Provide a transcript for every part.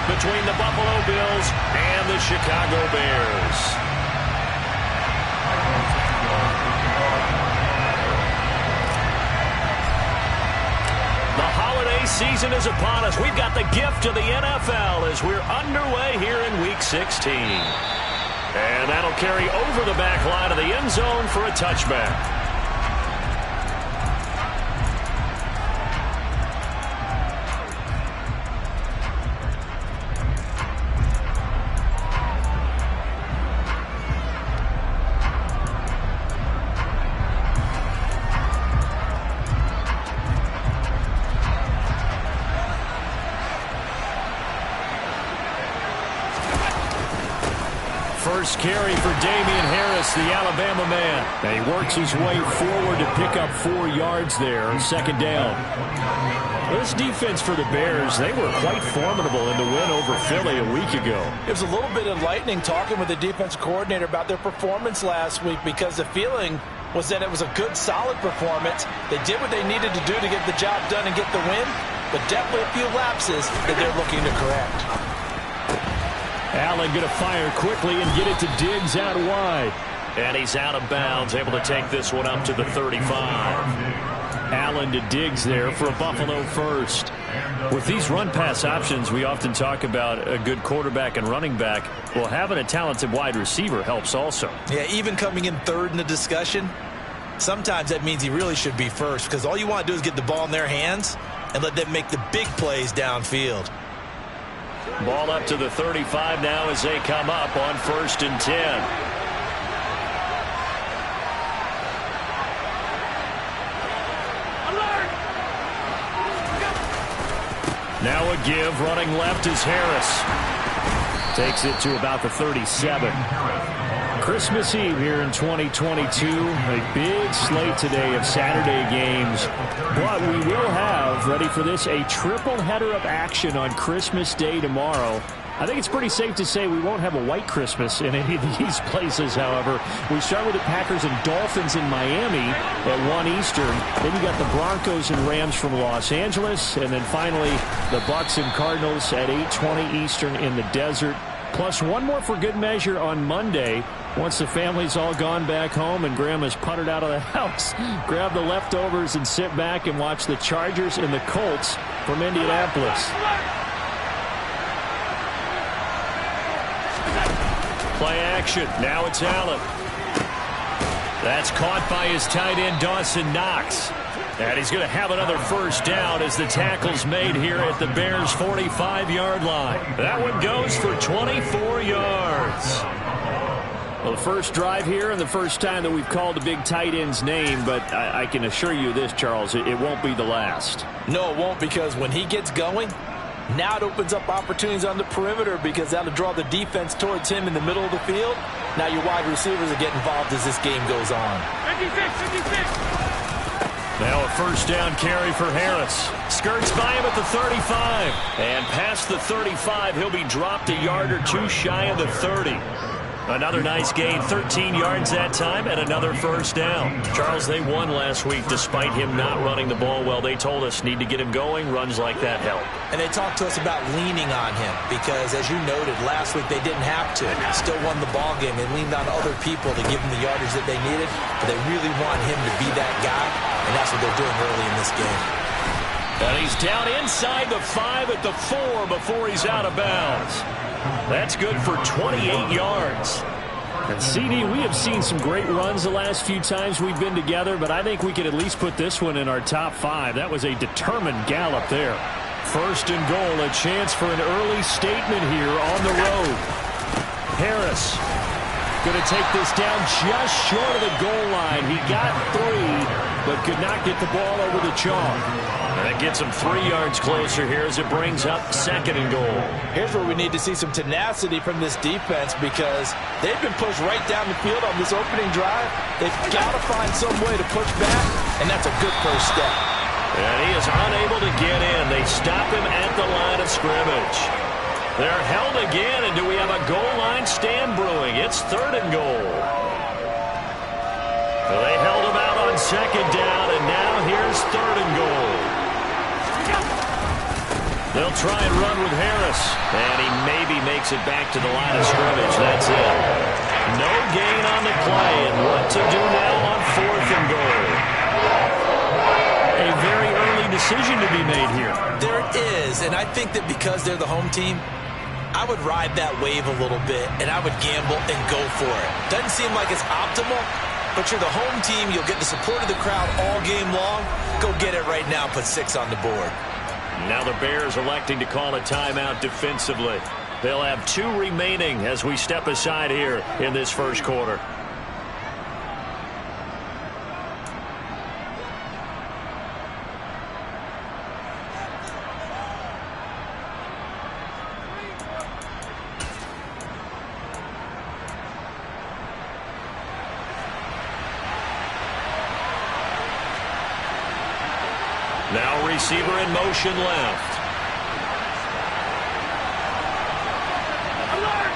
between the Buffalo Bills and the Chicago Bears. The holiday season is upon us. We've got the gift of the NFL as we're underway here in Week 16. And that'll carry over the back line of the end zone for a touchback. First carry for Damian Harris, the Alabama man. And he works his way forward to pick up 4 yards there on second down. This defense for the Bears, they were quite formidable in the win over Philly a week ago. It was a little bit enlightening talking with the defense coordinator about their performance last week because the feeling was that it was a good, solid performance. They did what they needed to do to get the job done and get the win, but definitely a few lapses that they're looking to correct. Allen going to fire quickly and get it to Diggs out wide. And he's out of bounds, able to take this one up to the 35. Allen to Diggs there for a Buffalo first. With these run-pass options, we often talk about a good quarterback and running back. Well, having a talented wide receiver helps also. Yeah, even coming in third in the discussion, sometimes that means he really should be first because all you want to do is get the ball in their hands and let them make the big plays downfield. Ball up to the 35 now as they come up on 1st and 10. Now a give, running left is Harris. Takes it to about the 37. Christmas Eve here in 2022. A big slate today of Saturday games. But we will have, ready for this, a triple header of action on Christmas Day tomorrow. I think it's pretty safe to say we won't have a white Christmas in any of these places, however. We start with the Packers and Dolphins in Miami at 1 Eastern. Then you got the Broncos and Rams from Los Angeles. And then finally, the Bucs and Cardinals at 8:20 Eastern in the desert. Plus one more for good measure on Monday. Once the family's all gone back home and Grandma's puttered out of the house, grab the leftovers and sit back and watch the Chargers and the Colts from Indianapolis. Play action. Now it's Allen. That's caught by his tight end, Dawson Knox. And he's going to have another first down as the tackle's made here at the Bears' 45-yard line. That one goes for 24 yards. Well, the first drive here and the first time that we've called the big tight end's name, but I can assure you this, Charles, it won't be the last. No, it won't, because when he gets going, now it opens up opportunities on the perimeter because that'll draw the defense towards him in the middle of the field. Now your wide receivers are getting involved as this game goes on. 56. Now a first down carry for Harris. Skirts by him at the 35. And past the 35, he'll be dropped a yard or two shy of the 30. Another nice gain, 13 yards that time, and another first down. Charles, they won last week despite him not running the ball well. They told us need to get him going. Runs like that help. And they talked to us about leaning on him because, as you noted, last week they didn't have to. Still won the ball game. They leaned on other people to give him the yardage that they needed, but they really want him to be that guy, and that's what they're doing early in this game. And he's down inside the 5 at the 4 before he's out of bounds. That's good for 28 yards. And CD, we have seen some great runs the last few times we've been together, but I think we could at least put this one in our top 5. That was a determined gallop there. First and goal, a chance for an early statement here on the road. Harris going to take this down just short of the goal line. He got 3, but could not get the ball over the chalk. And that gets him 3 yards closer here as it brings up second and goal. Here's where we need to see some tenacity from this defense because they've been pushed right down the field on this opening drive. They've got to find some way to push back, and that's a good first step. And he is unable to get in. They stop him at the line of scrimmage. They're held again, and do we have a goal line stand brewing? It's third and goal. They held him out on second down, and now here's third and goal. They'll try and run with Harris, and takes it back to the line of scrimmage. That's it. No gain on the play, and what to do now on 4th and goal. A very early decision to be made here. There is, and I think that because they're the home team, I would ride that wave a little bit, and I would gamble and go for it. Doesn't seem like it's optimal, but you're the home team. You'll get the support of the crowd all game long. Go get it right now. Put 6 on the board. Now the Bears electing to call a timeout defensively. They'll have 2 remaining as we step aside here in this first quarter. Now receiver in motion left. Alert!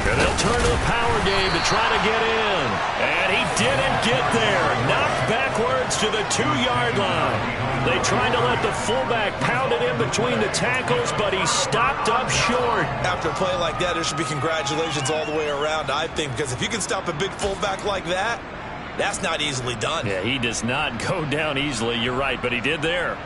And they'll turn to the power game to try to get in. And he didn't get there. Knocked backwards to the 2-yard line. They tried to let the fullback pound it in between the tackles, but he stopped up short. After a play like that, there should be congratulations all the way around, I think, because if you can stop a big fullback like that, that's not easily done. Yeah, he does not go down easily. You're right, but he did there.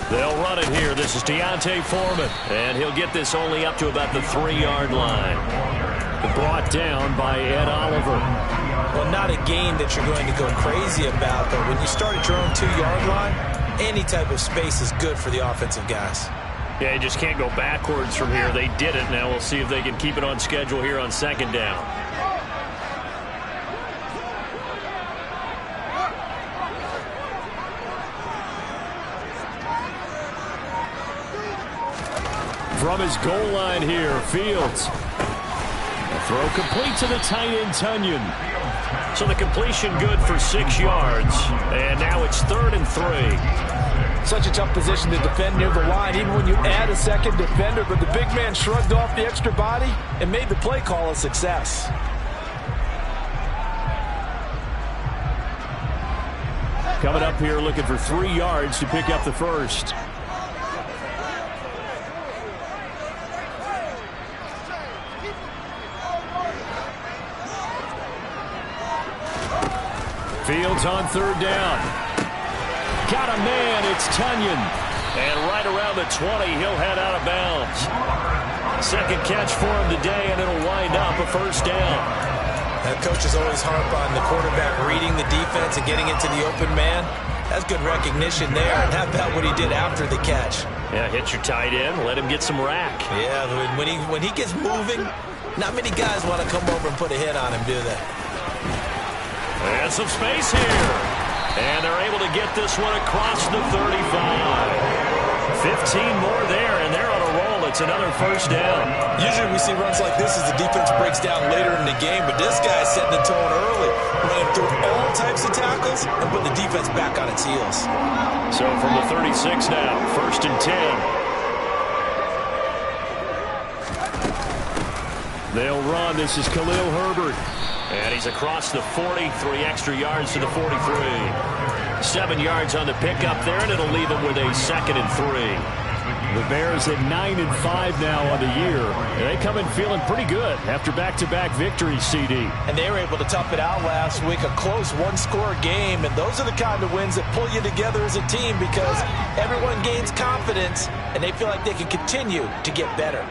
They'll run it here. This is Deontay Foreman, and he'll get this only up to about the 3-yard line. Brought down by Ed Oliver. Well, not a game that you're going to go crazy about, but when you start at your own 2-yard line, any type of space is good for the offensive guys. Yeah, you just can't go backwards from here. They did it. Now we'll see if they can keep it on schedule here on 2nd down. From his goal line here, Fields. A throw complete to the tight end, Tunyon. So the completion good for 6 yards. And now it's 3rd and 3. Such a tough position to defend near the line, even when you add a second defender, but the big man shrugged off the extra body and made the play call a success. Coming up here looking for 3 yards to pick up the first. Fields on 3rd down. Got a man, it's Tunyon. And right around the 20, he'll head out of bounds. Second catch for him today, and it'll wind up a 1st down. That coaches always harp on the quarterback reading the defense and getting into the open man. That's good recognition there. And how about what he did after the catch? Yeah, hit your tight end, let him get some rack. Yeah, when he gets moving, not many guys want to come over and put a hit on him, do they? And some space here. And they're able to get this one across the 35. 15 more there, and they're on a roll. It's another 1st down. Usually we see runs like this as the defense breaks down later in the game, but this guy's setting the tone early, running through all types of tackles and putting the defense back on its heels. So from the 36 now, 1st and 10. They'll run. This is Khalil Herbert. And he's across the 40, 3 extra yards to the 43. 7 yards on the pickup there, and it'll leave him with a 2nd and 3. The Bears at 9-5 now on the year. And they come in feeling pretty good after back-to-back victories, CD. And they were able to tough it out last week, a close 1-score game. And those are the kind of wins that pull you together as a team because everyone gains confidence, and they feel like they can continue to get better.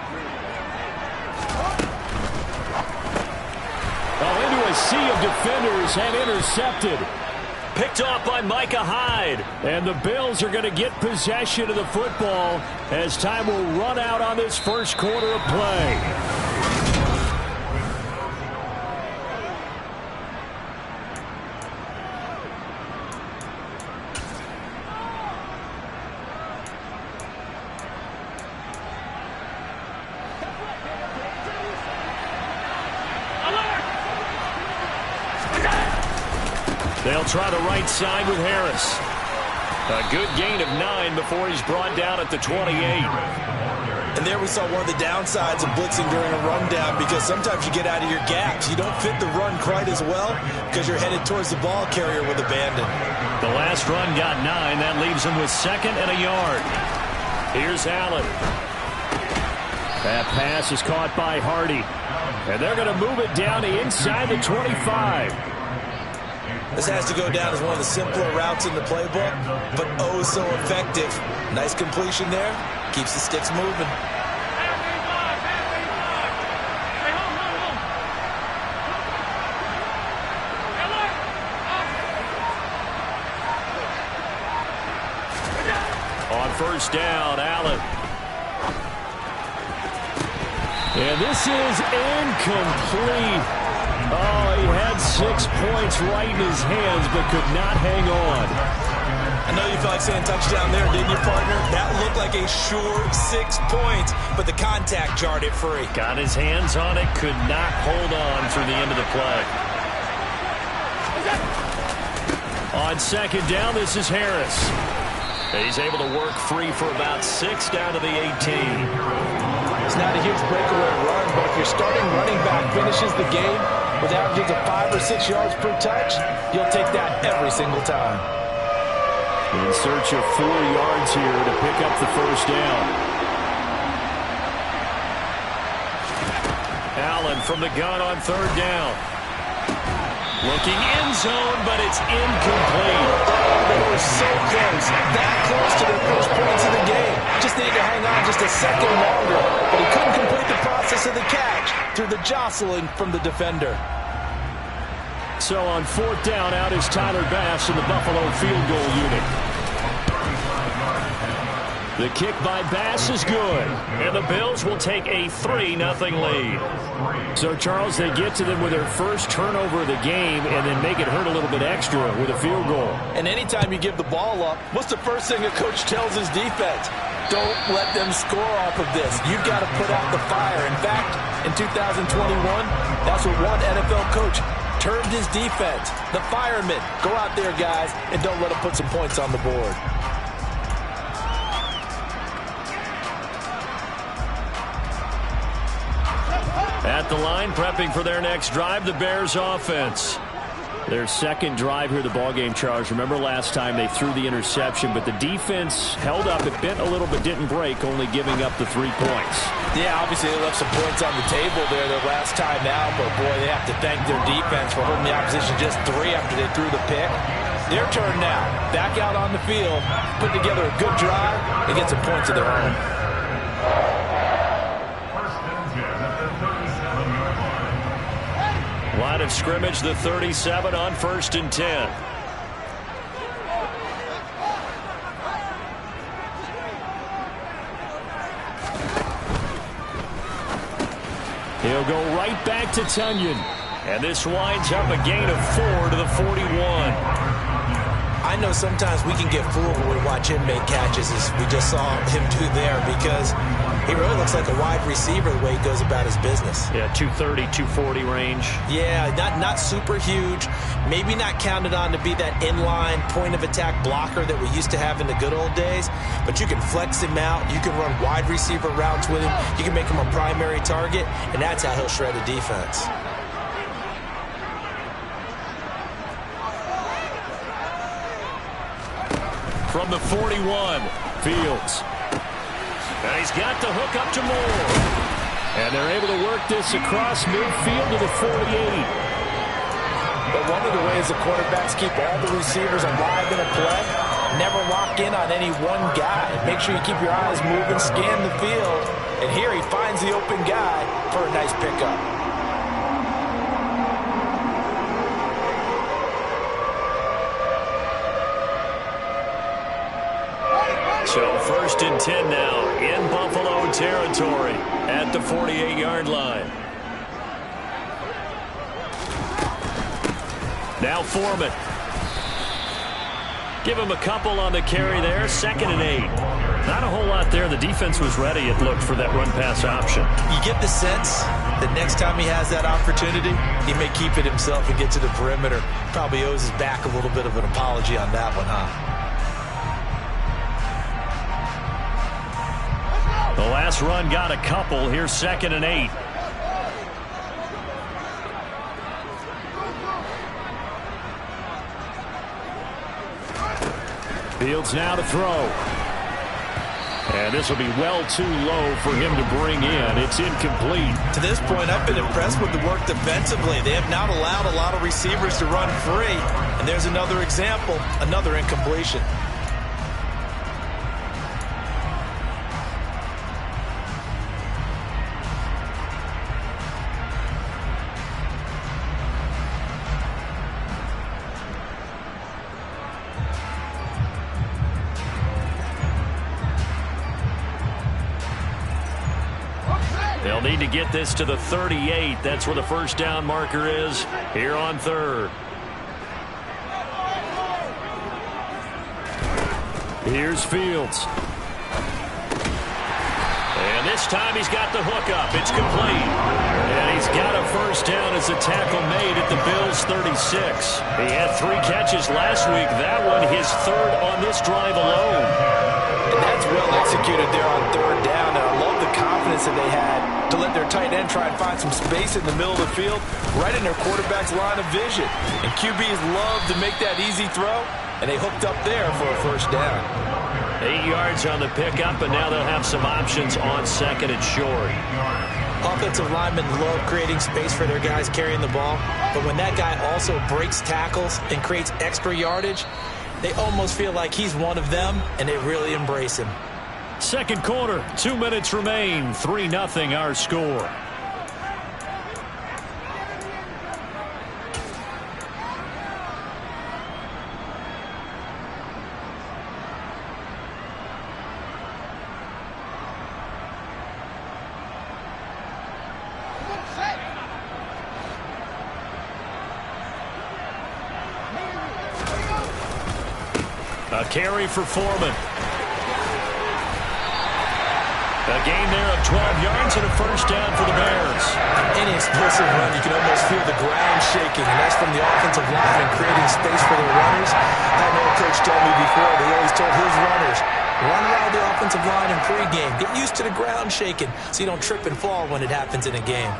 Into a sea of defenders and intercepted. Picked off by Micah Hyde. And the Bills are going to get possession of the football as time will run out on this first quarter of play. They'll try the right side with Harris. A good gain of 9 before he's brought down at the 28. And there we saw one of the downsides of blitzing during a rundown, because sometimes you get out of your gaps. You don't fit the run quite as well because you're headed towards the ball carrier with abandon. The last run got 9. That leaves him with 2nd and a yard. Here's Allen. That pass is caught by Hardy. And they're going to move it down to inside the 25. This has to go down as one of the simpler routes in the playbook, but oh so effective. Nice completion there. Keeps the sticks moving. On first down, Allen. And this is incomplete. Oh, he had 6 points right in his hands, but could not hang on. I know you felt like saying touchdown there, didn't you, partner? That looked like a sure 6 points, but the contact jarred it free. Got his hands on it, could not hold on through the end of the play. On second down, this is Harris. He's able to work free for about 6 down to the 18. It's not a huge breakaway run, but if your starting running back finishes the game with averages of 5 or 6 yards per touch, you'll take that every single time. In search of 4 yards here to pick up the first down. Allen from the gun on third down. Looking end zone, but it's incomplete. They were so close, that close to their first points of the game. Just needed to hang on just a second longer, but he couldn't complete the process of the catch through the jostling from the defender. So on fourth down, out is Tyler Bass in the Buffalo field goal unit. The kick by Bass is good, and the Bills will take a 3-0 lead. So, Charles, they get to them with their first turnover of the game and then make it hurt a little bit extra with a field goal. And anytime you give the ball up, what's the first thing a coach tells his defense? Don't let them score off of this. You've got to put out the fire. In fact, in 2021, that's what one NFL coach termed his defense. The firemen. Go out there, guys, and don't let them put some points on the board. At the line, prepping for their next drive, the Bears offense. Their second drive here, the ballgame, Charles. Remember last time they threw the interception, but the defense held up. It bent a little but didn't break, only giving up the 3 points. Yeah, obviously they left some points on the table there their last time out, but boy, they have to thank their defense for holding the opposition just 3 after they threw the pick. Their turn now. Back out on the field, put together a good drive, and get some points of their own. Line of scrimmage, the 37 on 1st and 10. He'll go right back to Tunyon. And this winds up a gain of 4 to the 41. I know sometimes we can get fooled when we watch him make catches, as we just saw him do there, because he really looks like a wide receiver the way he goes about his business. Yeah, 230, 240 range. Yeah, not super huge. Maybe not counted on to be that inline point-of-attack blocker that we used to have in the good old days, but you can flex him out. You can run wide receiver routes with him. You can make him a primary target, and that's how he'll shred a defense. From the 41, Fields. And he's got the hook up to Moore. And they're able to work this across midfield to the 48. But one of the ways the quarterbacks keep all the receivers alive in a play, never lock in on any one guy. Make sure you keep your eyes moving, scan the field. And here he finds the open guy for a nice pickup. So 1st and 10 now in Buffalo territory at the 48-yard line. Now Foreman. Give him a couple on the carry there. 2nd and 8. Not a whole lot there. The defense was ready, it looked, for that run-pass option. You get the sense that next time he has that opportunity, he may keep it himself and get to the perimeter. Probably owes his back a little bit of an apology on that one, huh? The last run got a couple. Here's 2nd and 8. Fields now to throw. And this will be well too low for him to bring in. It's incomplete. To this point, I've been impressed with the work defensively. They have not allowed a lot of receivers to run free. And there's another example, another incompletion. They'll need to get this to the 38. That's where the first down marker is here on 3rd. Here's Fields. And this time he's got the hook up. It's complete. And he's got a first down as a tackle made at the Bills' 36. He had 3 catches last week. That one his 3rd on this drive alone. And that's well executed there on 3rd down. And I love the confidence that they had to let their tight end try and find some space in the middle of the field, right in their quarterback's line of vision. And QBs love to make that easy throw, and they hooked up there for a first down. 8 yards on the pickup, and now they'll have some options on 2nd and short. Offensive linemen love creating space for their guys carrying the ball, but when that guy also breaks tackles and creates extra yardage, they almost feel like he's one of them, and they really embrace him. 2nd quarter, 2 minutes remain, 3-0 our score. A carry for Foreman. A gain there of 12 yards and a first down for the Bears. Any explosive run, you can almost feel the ground shaking, and that's from the offensive line and creating space for their runners. I had an old coach tell me before, they always told his runners, run around the offensive line in pregame. Get used to the ground shaking so you don't trip and fall when it happens in a game.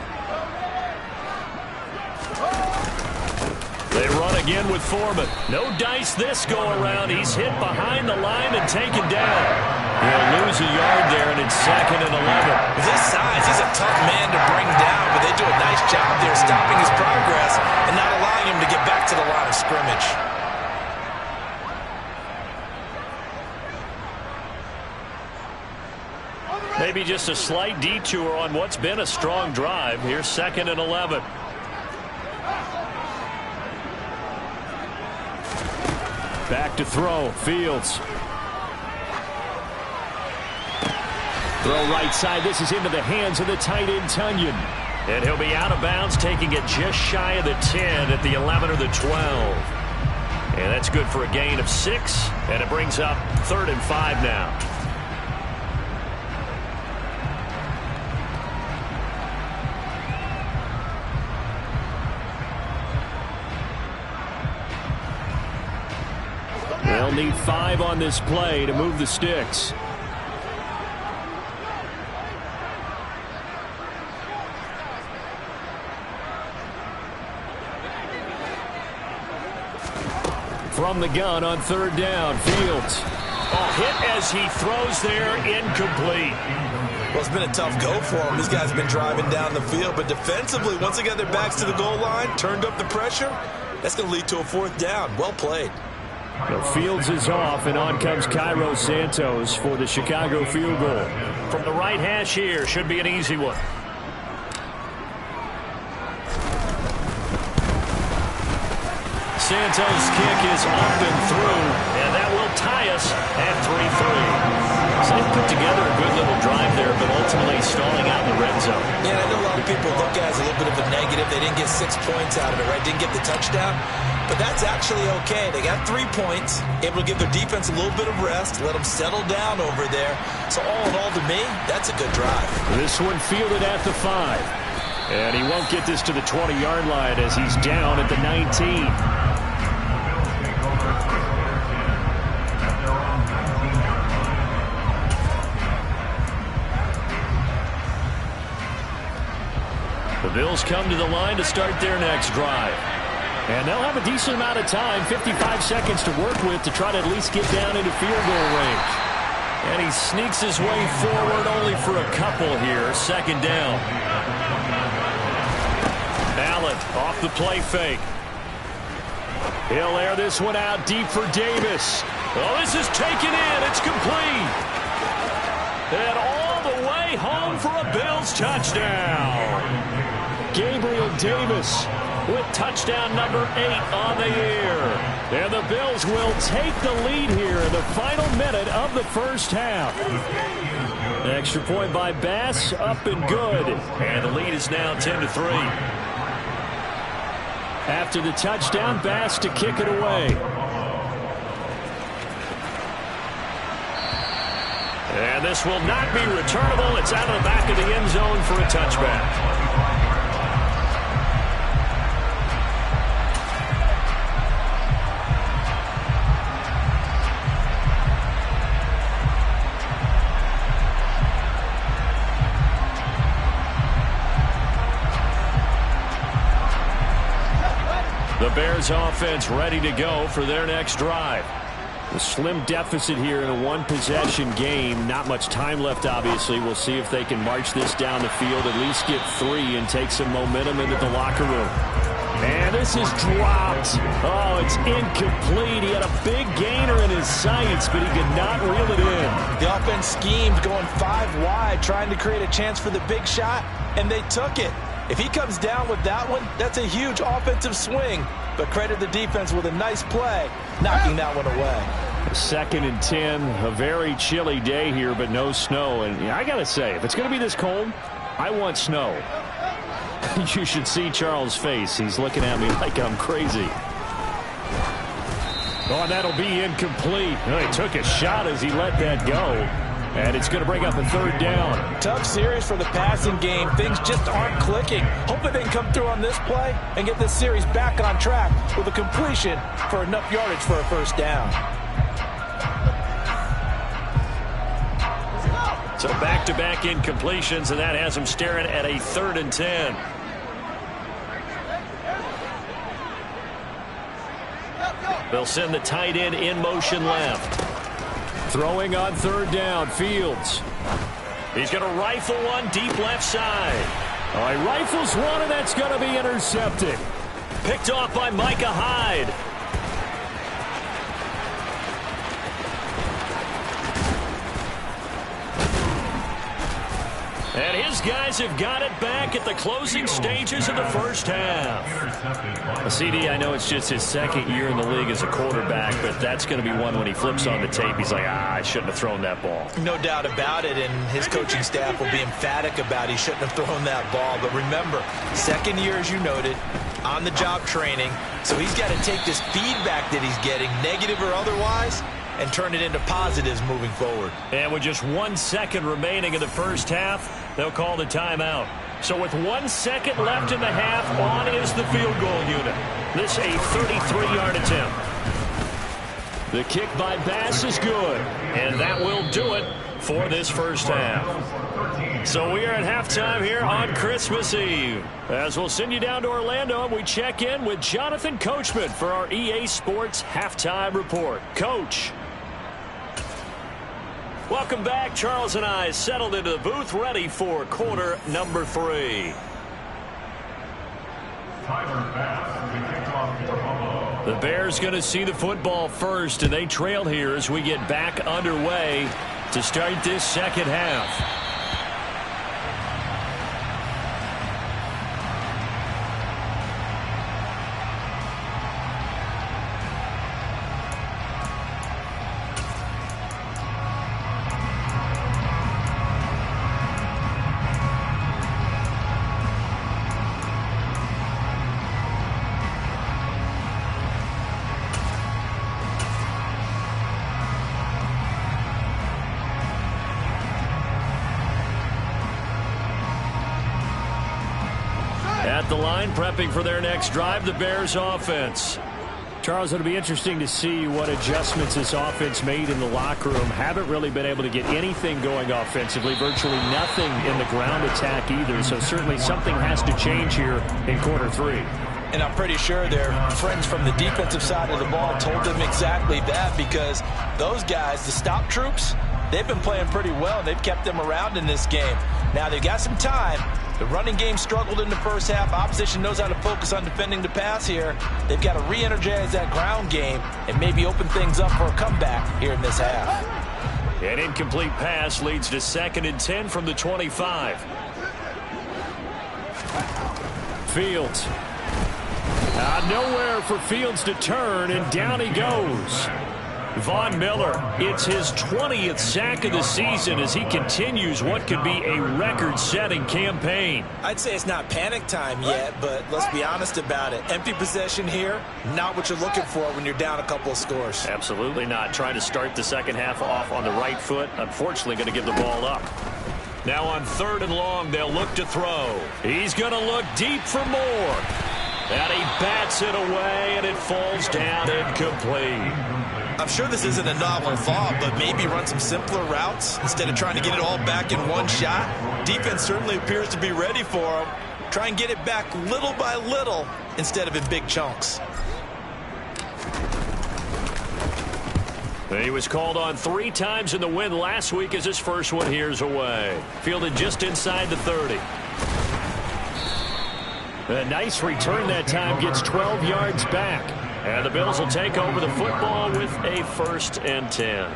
They run again with Foreman. No dice this go around. He's hit behind the line and taken down. He'll lose a yard there, and it's 2nd and 11. With his size, he's a tough man to bring down, but they do a nice job there stopping his progress and not allowing him to get back to the line of scrimmage. Maybe just a slight detour on what's been a strong drive. Here's 2nd and 11. Back to throw. Fields. Throw right side. This is into the hands of the tight end, Tunyon. And he'll be out of bounds, taking it just shy of the 10 at the 11 or the 12. And that's good for a gain of 6. And it brings up 3rd and 5 now. They'll need 5 on this play to move the sticks. From the gun on 3rd down, Fields. Hit as he throws there, incomplete. Well, it's been a tough go for him. These guys have been driving down the field, but defensively, once they got their backs to the goal line, turned up the pressure, that's going to lead to a 4th down. Well played. The Fields is off, and on comes Cairo Santos for the Chicago field goal. From the right hash here, should be an easy one. Santos' kick is up and through, and that will tie us at 3-3. So they've put together a good little drive there, but ultimately stalling out in the red zone. Yeah, I know a lot of people look at it as a little bit of a negative. They didn't get 6 points out of it, right? Didn't get the touchdown. But that's actually okay. They got 3 points, able to give their defense a little bit of rest, let them settle down over there. So all in all, to me, that's a good drive. This one fielded at the 5. And he won't get this to the 20-yard line as he's down at the 19. The Bills come to the line to start their next drive. And they'll have a decent amount of time, 55 seconds to work with to try to at least get down into field goal range. And he sneaks his way forward only for a couple here. Second down. Allen off the play fake. He'll air this one out deep for Davis. Oh, this is taken in. It's complete. And all the way home for a Bills touchdown. Gabriel Davis with touchdown number 8 on the year. And the Bills will take the lead here in the final minute of the first half. An extra point by Bass, up and good. And the lead is now 10-3. After the touchdown, Bass to kick it away. And this will not be returnable. It's out of the back of the end zone for a touchback. The Bears offense ready to go for their next drive. A slim deficit here in a one-possession game. Not much time left, obviously. We'll see if they can march this down the field, at least get 3 and take some momentum into the locker room. And this is dropped. Oh, it's incomplete. He had a big gainer in his sights, but he could not reel it in. The offense schemed going 5 wide, trying to create a chance for the big shot, and they took it. If he comes down with that one, that's a huge offensive swing. But credit the defense with a nice play, knocking that one away. 2nd and 10, a very chilly day here, but no snow. And I got to say, if it's going to be this cold, I want snow. You should see Charles' face. He's looking at me like I'm crazy. Oh, that'll be incomplete. Oh, he took a shot as he let that go. And it's going to bring up a 3rd down. Tough series for the passing game. Things just aren't clicking. Hoping they can come through on this play and get this series back on track with a completion for enough yardage for a 1st down. So back-to-back incompletions, and that has them staring at a 3rd and 10. They'll send the tight end in motion left. Throwing on 3rd down, Fields. He's going to rifle one deep left side. Oh, he rifles one, and that's going to be intercepted. Picked off by Micah Hyde. And his guys have got it back at the closing stages of the first half. CD, I know it's just his 2nd year in the league as a quarterback, but that's going to be one when he flips on the tape. He's like, I shouldn't have thrown that ball. No doubt about it, and his coaching staff will be emphatic about he shouldn't have thrown that ball. But remember, 2nd year, as you noted, on-the-job training, so he's got to take this feedback that he's getting, negative or otherwise, and turn it into positives moving forward. And with just 1 second remaining in the first half, they'll call the timeout. So with 1 second left in the half, on is the field goal unit. This a 33-yard attempt. The kick by Bass is good, and that will do it for this first half. So we are at halftime here on Christmas Eve. As we'll send you down to Orlando, and we check in with Jonathan Coachman for our EA Sports Halftime Report. Coach. Welcome back. Charles and I settled into the booth, ready for quarter number 3. The Bears going to see the football first, and they trail here as we get back underway to start this second half. At the line, prepping for their next drive, the Bears offense. Charles, it'll be interesting to see what adjustments this offense made in the locker room. Haven't really been able to get anything going offensively, virtually nothing in the ground attack either, so certainly something has to change here in quarter 3. And I'm pretty sure their friends from the defensive side of the ball told them exactly that, because those guys, the stop troops, they've been playing pretty well. They've kept them around in this game. Now they've got some time. The running game struggled in the first half. Opposition knows how to focus on defending the pass here. They've got to re-energize that ground game and maybe open things up for a comeback here in this half. An incomplete pass leads to 2nd and 10 from the 25. Fields. Nowhere for Fields to turn, and down he goes. Von Miller, it's his 20th sack of the season as he continues what could be a record-setting campaign. I'd say it's not panic time yet, but let's be honest about it. Empty possession here, not what you're looking for when you're down a couple of scores. Absolutely not. Trying to start the second half off on the right foot. Unfortunately, going to give the ball up. Now on 3rd and long, they'll look to throw. He's going to look deep for more. And he bats it away, and it falls down incomplete. I'm sure this isn't a novel thought, but maybe run some simpler routes instead of trying to get it all back in one shot. Defense certainly appears to be ready for him. Try and get it back little by little instead of in big chunks. He was called on 3 times in the win last week as his first one here's away. Fielded just inside the 30. A nice return that time, gets 12 yards back. And the Bills will take over the football with a 1st and 10.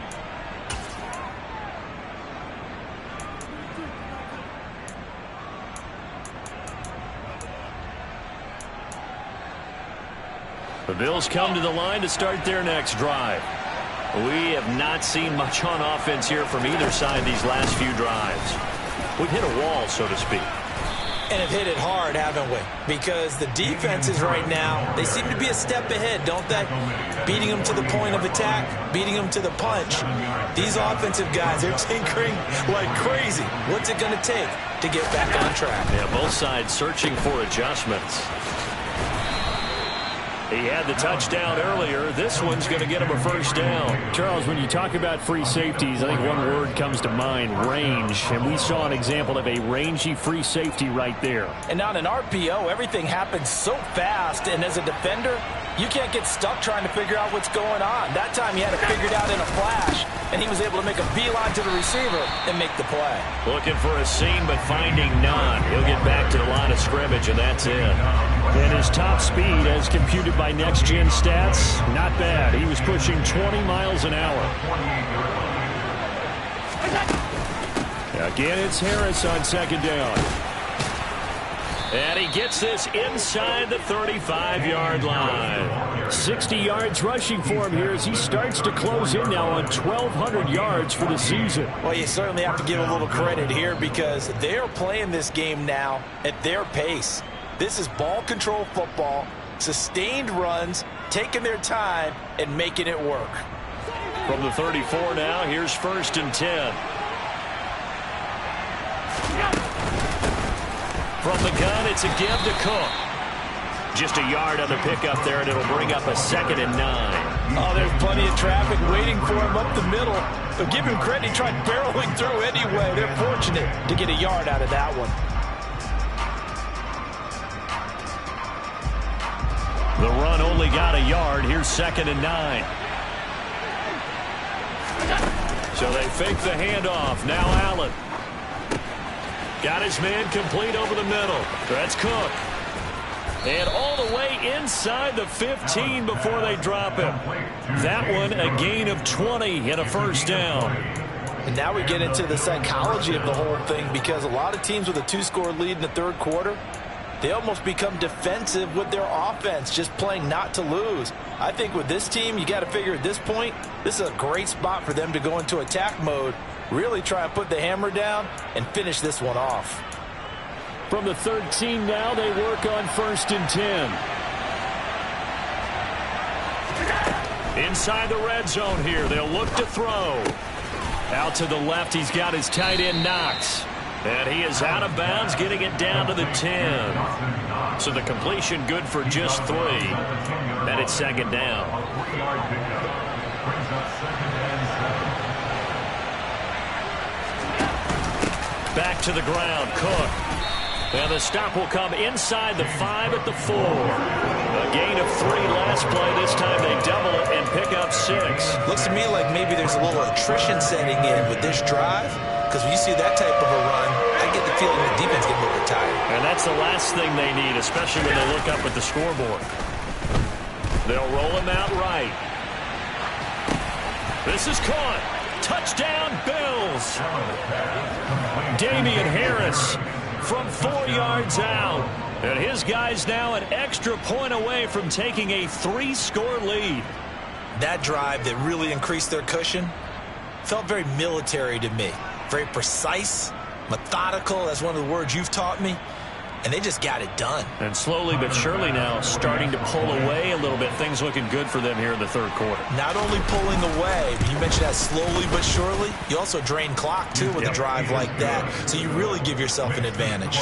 The Bills come to the line to start their next drive. We have not seen much on offense here from either side these last few drives. We've hit a wall, so to speak. And have hit it hard, haven't we? Because the defenses right now, they seem to be a step ahead, don't they? Beating them to the point of attack, beating them to the punch. These offensive guys, they're tinkering like crazy. What's it going to take to get back on track? Yeah, both sides searching for adjustments. He had the touchdown earlier. This one's going to get him a 1st down. Charles, when you talk about free safeties, I think one word comes to mind, range. And we saw an example of a rangy free safety right there. And on an RPO, everything happens so fast. And as a defender, you can't get stuck trying to figure out what's going on. That time he had it figured out in a flash. And he was able to make a beeline to the receiver and make the play. Looking for a seam, but finding none. He'll get back to the line of scrimmage, and that's it. And his top speed, as computed by Next Gen Stats, not bad. He was pushing 20 miles an hour. Again, it's Harris on 2nd down. And he gets this inside the 35-yard line. 60 yards rushing for him here as he starts to close in now on 1,200 yards for the season. Well, you certainly have to give a little credit here because they're playing this game now at their pace. This is ball control football, sustained runs, taking their time, and making it work. From the 34 now, here's 1st and 10. From the gun, it's a give to Cook. Just a yard on the pickup there, and it'll bring up a 2nd and 9. Oh, there's plenty of traffic waiting for him up the middle. But give him credit, he tried barreling through anyway. They're fortunate to get a yard out of that one. The run only got a yard. Here's 2nd and 9. So they fake the handoff. Now Allen. Got his man complete over the middle. That's Cook. And all the way inside the 15 before they drop him. That one a gain of 20 and a 1st down. And now we get into the psychology of the whole thing because a lot of teams with a 2-score lead in the 3rd quarter, they almost become defensive with their offense, just playing not to lose. I think with this team, you got to figure at this point, this is a great spot for them to go into attack mode, really try and put the hammer down and finish this one off. From the 13 now, they work on 1st and 10. Inside the red zone here, they'll look to throw. Out to the left, he's got his tight end Knox. And he is out of bounds, getting it down to the 10. So the completion good for just 3. And it's second down. Back to the ground, Cook. And the stop will come inside the 5 at the 4. A gain of 3 last play. This time they double it and pick up 6. Looks to me like maybe there's a little attrition setting in with this drive. Because when you see that type of a run, I get the feeling the defense getting a little tired. And that's the last thing they need, especially when they look up at the scoreboard. They'll roll him out right. This is caught. Touchdown, Bills. Damian Harris from 4 yards out. And his guys now an extra point away from taking a 3-score lead. That drive that really increased their cushion felt very military to me. Very precise, methodical. That's one of the words you've taught me. And they just got it done. And slowly but surely now starting to pull away a little bit. Things looking good for them here in the third quarter. Not only pulling away, but you mentioned that slowly but surely. You also drain clock, too, with a drive like that. So you really give yourself an advantage.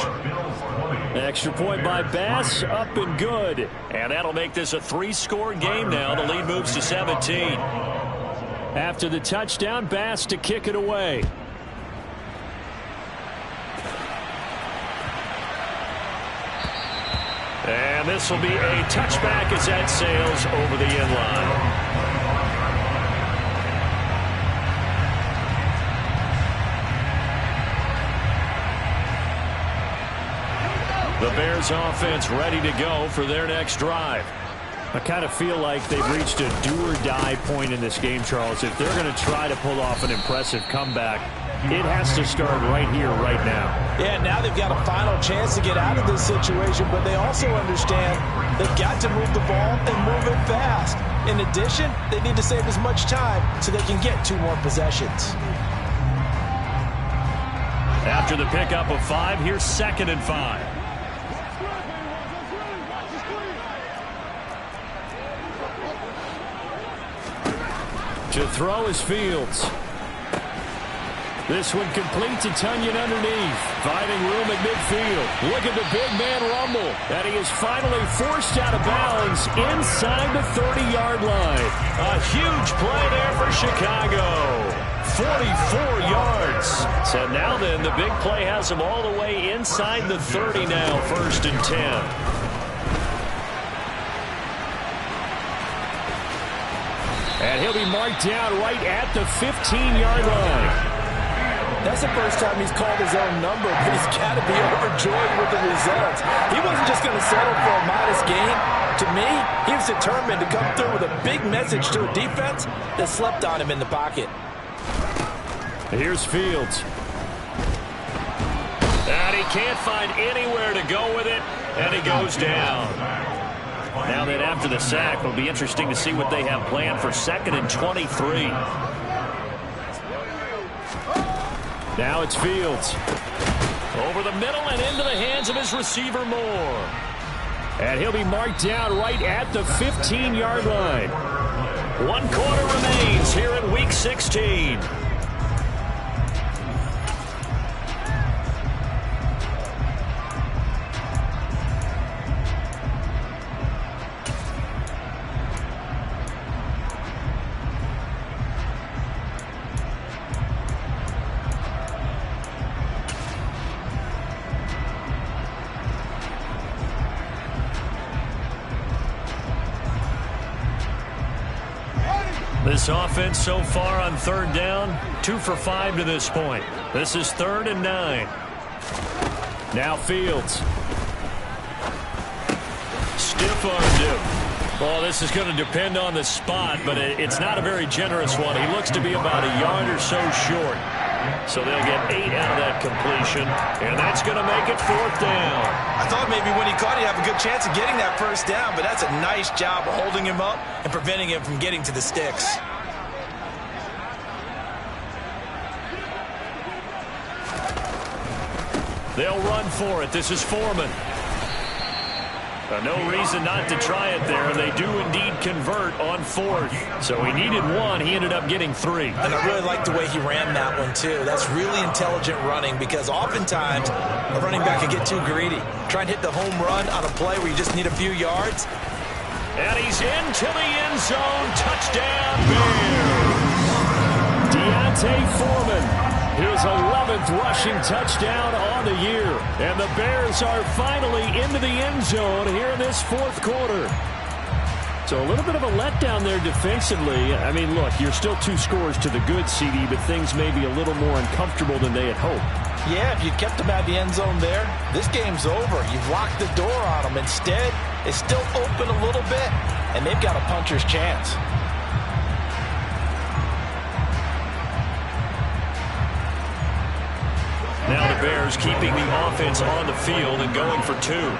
Extra point by Bass, up and good. And that'll make this a 3-score game now. The lead moves to 17. After the touchdown, Bass to kick it away. And this will be a touchback as that sails over the end line. The Bears offense ready to go for their next drive. I kind of feel like they've reached a do-or-die point in this game, Charles. If they're going to try to pull off an impressive comeback, it has to start right here, right now. Yeah, now they've got a final chance to get out of this situation, but they also understand they've got to move the ball and move it fast. In addition, they need to save as much time so they can get 2 more possessions. After the pickup of 5, here's 2nd and 5. To throw is Fields. This one complete to Tunyon underneath. Finding room at midfield. Look at the big man rumble. And he is finally forced out of bounds inside the 30-yard line. A huge play there for Chicago. 44 yards. So now then, the big play has him all the way inside the 30 now. 1st and 10. And he'll be marked down right at the 15-yard line. That's the first time he's called his own number, but he's got to be overjoyed with the results. He wasn't just going to settle for a modest gain. To me, he was determined to come through with a big message to a defense that slept on him in the pocket. Here's Fields. And he can't find anywhere to go with it, and he goes down. Now that after the sack, it'll be interesting to see what they have planned for 2nd and 23. Now it's Fields. Over the middle and into the hands of his receiver Moore. And he'll be marked down right at the 15-yard line. 1 quarter remains here in Week 16. This offense so far on 3rd down, 2 for 5 to this point. This is 3rd and 9. Now Fields. Stiff-armed him. Well, this is going to depend on the spot, but it's not a very generous one. He looks to be about a yard or so short. So they'll get 8 out of that completion, and that's going to make it 4th down. I thought maybe when he caught it, he'd have a good chance of getting that 1st down, but that's a nice job of holding him up and preventing him from getting to the sticks. They'll run for it. This is Foreman. No reason not to try it there. They do indeed convert on 4th. So he needed 1. He ended up getting 3. And I really like the way he ran that one, too. That's really intelligent running because oftentimes a running back can get too greedy. Try and hit the home run on a play where you just need a few yards. And he's into the end zone. Touchdown, Bears. Deontay Foreman. His 11th rushing touchdown on the year. And the Bears are finally into the end zone here in this 4th quarter. So a little bit of a letdown there defensively. I mean, look, you're still 2 scores to the good, CD, but things may be a little more uncomfortable than they had hoped. Yeah, if you kept them at the end zone there, this game's over. You've locked the door on them. Instead, it's still open a little bit, and they've got a puncher's chance. Now the Bears keeping the offense on the field and going for 2.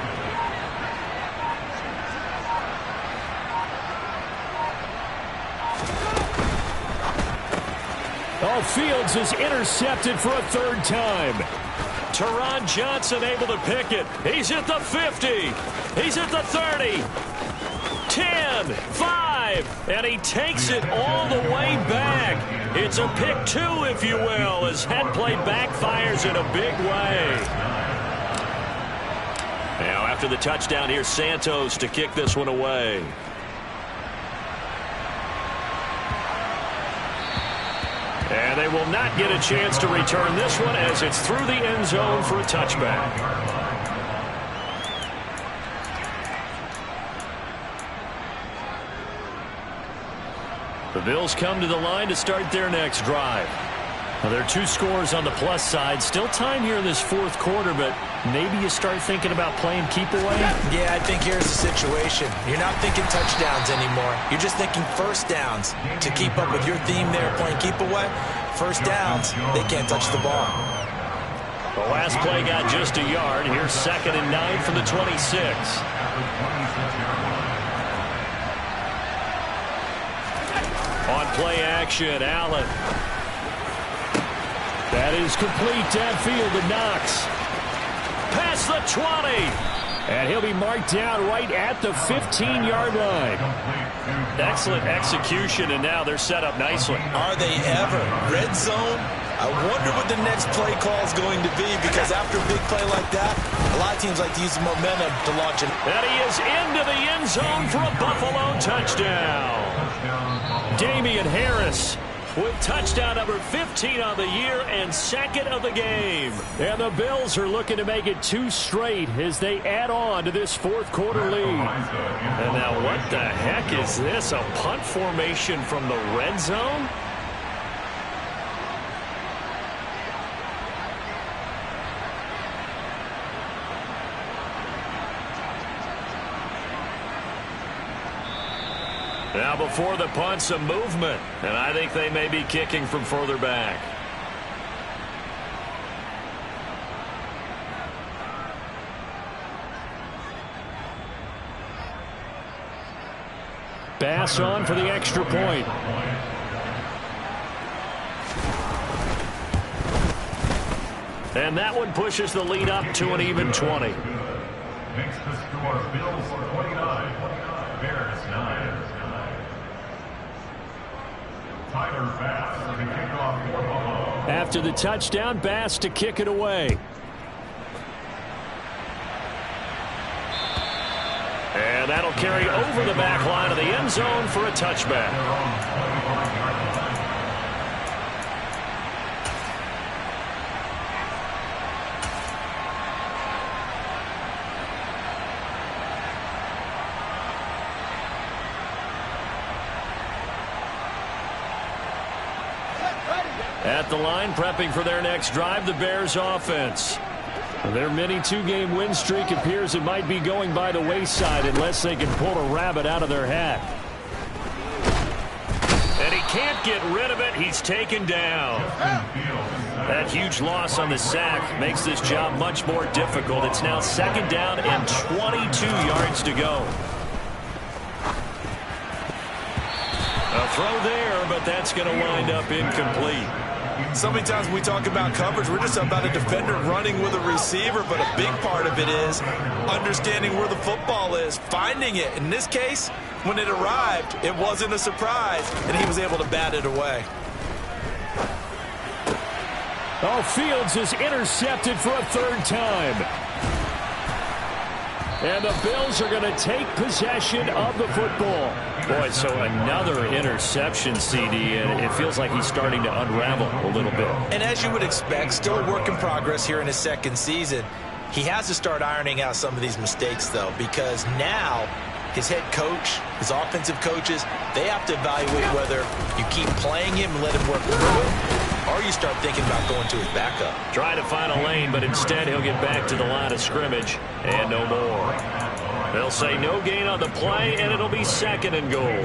Fields is intercepted for a 3rd time. Teron Johnson able to pick it. He's at the 50. He's at the 30. 10, 5, and he takes it all the way back. It's a pick 2, if you will, as that play backfires in a big way. Now after the touchdown, here's Santos to kick this one away. And they will not get a chance to return this one as it's through the end zone for a touchback. The Bills come to the line to start their next drive. Now, there are 2 scores on the plus side. Still time here in this 4th quarter, but maybe you start thinking about playing keep away? Yeah, I think here's the situation. You're not thinking touchdowns anymore. You're just thinking first downs. To keep up with your theme there, playing keep away, first downs, they can't touch the ball. The last play got just a yard. Here's 2nd and 9 from the 26. On play action, Allen. That is complete downfield to Knox. Past the 20. And he'll be marked down right at the 15-yard line. Excellent execution, and now they're set up nicely. Are they ever? Red zone? I wonder what the next play call is going to be, because after a big play like that, a lot of teams like to use the momentum to launch it. And he is into the end zone for a Buffalo touchdown. Damian Harris with touchdown number 15 on the year and 2nd of the game. And the Bills are looking to make it 2 straight as they add on to this 4th quarter lead. And now what the heck is this? A punt formation from the red zone? Now before the punt, some movement. And I think they may be kicking from further back. Bass on for the extra point. And that one pushes the lead up to an even 20. Makes the score Bills 29, Bears 9. Tyler Bass for the kickoff for Buffalo. After the touchdown, Bass to kick it away. And that'll carry over the back line of the end zone for a touchback. At the line, prepping for their next drive, the Bears offense. Their mini 2-game win streak appears it might be going by the wayside unless they can pull a rabbit out of their hat. And he can't get rid of it. He's taken down. That huge loss on the sack makes this job much more difficult. It's now 2nd down and 22 yards to go. A throw there, but that's going to wind up incomplete. So many times when we talk about coverage, we're just about a defender running with a receiver, but a big part of it is understanding where the football is, finding it. In this case, when it arrived, it wasn't a surprise, and he was able to bat it away. Oh, Fields is intercepted for a third time. And the Bills are going to take possession of the football. Boy, so another interception, CD, and it feels like he's starting to unravel a little bit. And as you would expect, still a work in progress here in his second season. He has to start ironing out some of these mistakes, though, because now his head coach, his offensive coaches, they have to evaluate whether you keep playing him and let him work through it, or you start thinking about going to his backup. Try to find a lane, but instead he'll get back to the line of scrimmage and no more. They'll say no gain on the play, and it'll be second and goal.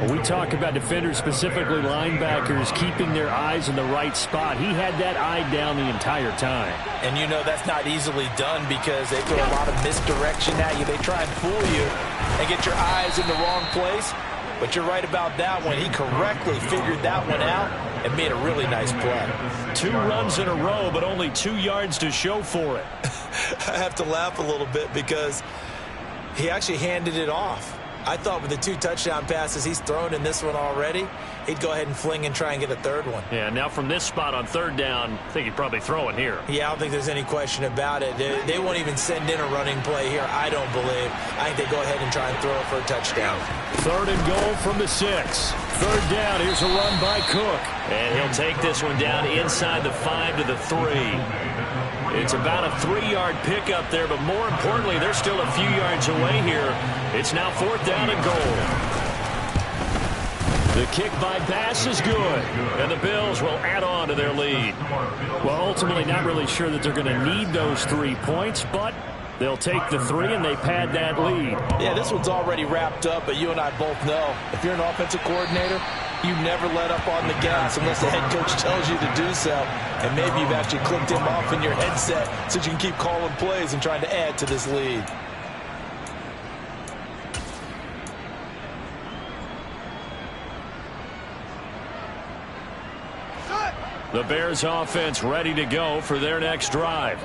When we talk about defenders, specifically linebackers, keeping their eyes in the right spot, he had that eye down the entire time. And you know that's not easily done because they throw a lot of misdirection at you. They try and fool you and get your eyes in the wrong place. But you're right about that one. He correctly figured that one out and made a really nice play. 2 runs in a row, but only 2 yards to show for it. I have to laugh a little bit because he actually handed it off. I thought with the 2 touchdown passes he's thrown in this one already, he'd go ahead and fling and try and get a third one. Yeah, now from this spot on third down, I think he'd probably throw it here. Yeah, I don't think there's any question about it. They won't even send in a running play here, I don't believe. I think they go ahead and try and throw it for a touchdown. Third and goal from the 6. Third down, here's a run by Cook. And he'll take this one down inside the 5 to the 3. It's about a 3-yard pickup there, but more importantly, they're still a few yards away here. It's now 4th down and goal. The kick by Bass is good, and the Bills will add on to their lead. Well, ultimately, not really sure that they're going to need those 3 points, but they'll take the 3 and they pad that lead. Yeah, this one's already wrapped up, but you and I both know if you're an offensive coordinator, you never let up on the gas unless the head coach tells you to do so. And maybe you've actually clicked him off in your headset so you can keep calling plays and trying to add to this lead. The Bears offense ready to go for their next drive.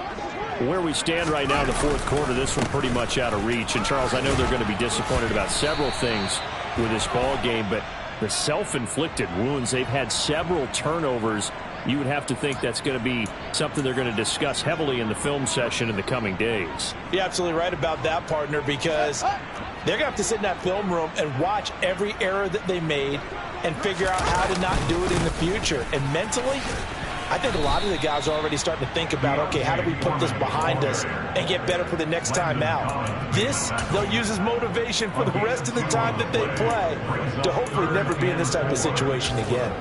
Where we stand right now in the fourth quarter, this one pretty much out of reach. And, Charles, I know they're going to be disappointed about several things with this ball game, but the self-inflicted wounds, they've had several turnovers. You would have to think that's going to be something they're going to discuss heavily in the film session in the coming days. You're absolutely right about that, partner, because they're going to have to sit in that film room and watch every error that they made and figure out how to not do it in the future. And mentally, I think a lot of the guys are already starting to think about, okay, how do we put this behind us and get better for the next time out? This, they'll use as motivation for the rest of the time that they play to hopefully never be in this type of situation again.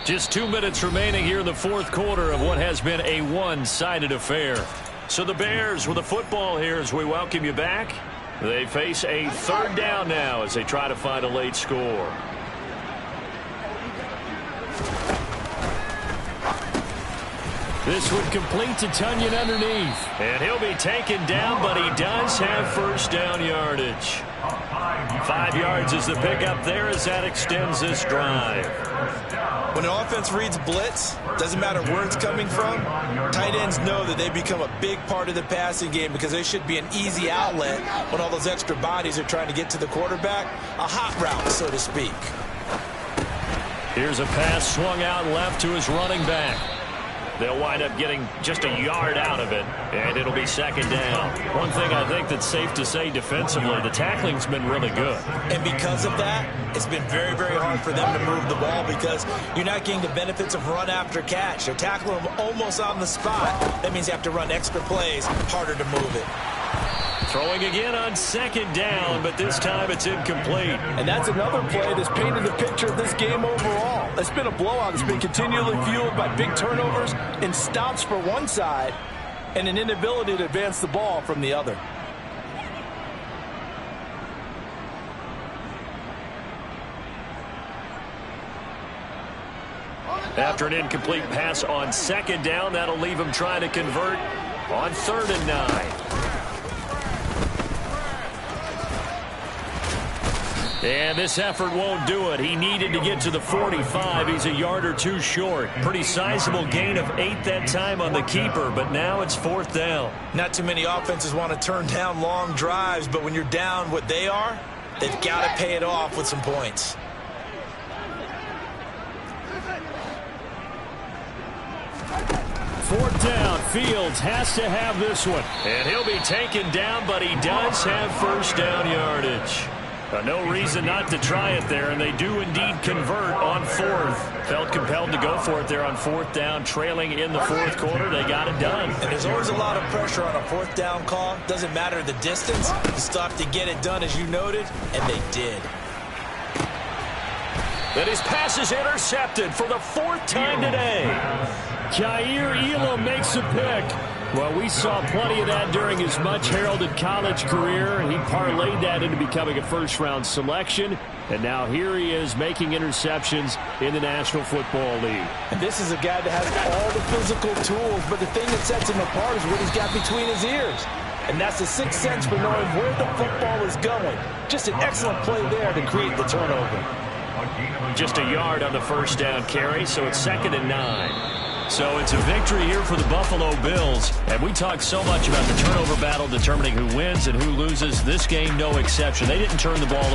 Just 2 minutes remaining here in the fourth quarter of what has been a one-sided affair. So the Bears with the football here as we welcome you back. They face a third down now as they try to find a late score. This would complete to Tunyon underneath. And he'll be taken down, but he does have first down yardage. 5 yards is the pickup there as that extends this drive. When an offense reads blitz, doesn't matter where it's coming from, tight ends know that they become a big part of the passing game because they should be an easy outlet when all those extra bodies are trying to get to the quarterback. A hot route, so to speak. Here's a pass swung out left to his running back. They'll wind up getting just a yard out of it, and it'll be second down. One thing I think that's safe to say defensively, the tackling's been really good. And because of that, it's been very, very hard for them to move the ball because you're not getting the benefits of run after catch. They're tackling them almost on the spot. That means you have to run extra plays, harder to move it. Throwing again on second down, but this time it's incomplete. And that's another play that's painted the picture of this game overall. It's been a blowout. It's been continually fueled by big turnovers and stops for one side and an inability to advance the ball from the other. After an incomplete pass on second down, that'll leave him trying to convert On 3rd and 9. And this effort won't do it. He needed to get to the 45. He's a yard or two short. Pretty sizable gain of 8 that time on the keeper, but now it's 4th down. Not too many offenses want to turn down long drives, but when you're down what they are, they've got to pay it off with some points. Fourth down. Fields has to have this one. And he'll be taken down, but he does have first down yardage. No reason not to try it there, and they do indeed convert on 4th. Felt compelled to go for it there on 4th down, trailing in the 4th quarter. They got it done. And there's always a lot of pressure on a 4th down call. Doesn't matter the distance. You still have to get it done, as you noted, and they did. That his pass is intercepted for the 4th time today. Jair Elam makes a pick. Well, we saw plenty of that during his much-heralded college career. He parlayed that into becoming a first-round selection. And now here he is making interceptions in the National Football League. And this is a guy that has all the physical tools, but the thing that sets him apart is what he's got between his ears. And that's the sixth sense for knowing where the football is going. Just an excellent play there to create the turnover. Just a yard on the first down carry, so it's 2nd and 9. So it's a victory here for the Buffalo Bills. And we talked so much about the turnover battle determining who wins and who loses. This game, no exception. They didn't turn the ball over.